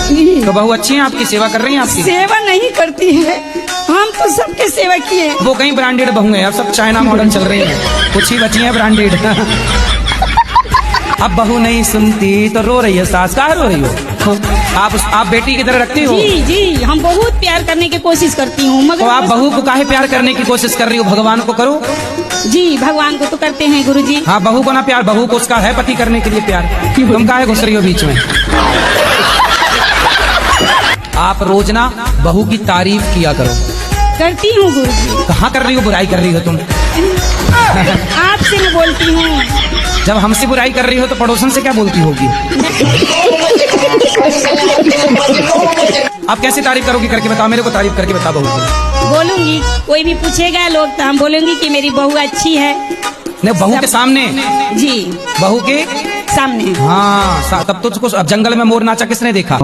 जी। तो बहू अच्छी है आपकी, सेवा कर रही है आपकी? सेवा नहीं करती है, हम तो सबके सेवा किए। वो कहीं ब्रांडेड बहू है, अब सब चाइना मॉडल चल रही है, कुछ ही बची है ब्रांडेड। अब बहू नहीं सुनती तो रो रही है सास, कहाँ रो रही हो? आप बेटी की तरह रखती हो? जी जी, हम बहुत प्यार करने की कोशिश करती हूँ, मगर तो आप बहू को काहे प्यार करने की कोशिश कर रही हो? भगवान को करो। जी, भगवान को तो करते हैं गुरुजी। हाँ, बहू को ना प्यार, बहू को उसका है पति करने के लिए प्यार, तुम काहे घुस रही हो बीच में? आप रोज ना बहू की तारीफ किया करो। करती हूँ गुरुजी। कहाँ कर रही हो, बुराई कर रही हो तुम? आपसे मैं बोलती हूँ। जब हमसे बुराई कर रही हो तो पड़ोसन से क्या बोलती होगी? आप कैसे तारीफ करोगी, करके बताओ मेरे को, तारीफ करके बताओ बहू को। बोलूंगी, कोई भी पूछेगा लोग तो हम बोलेंगे कि मेरी बहू अच्छी है। नहीं, बहू के सामने? जी, बहू के सामने। हाँ, तब तो उसको, अब जंगल में मोर नाचा किसने देखा?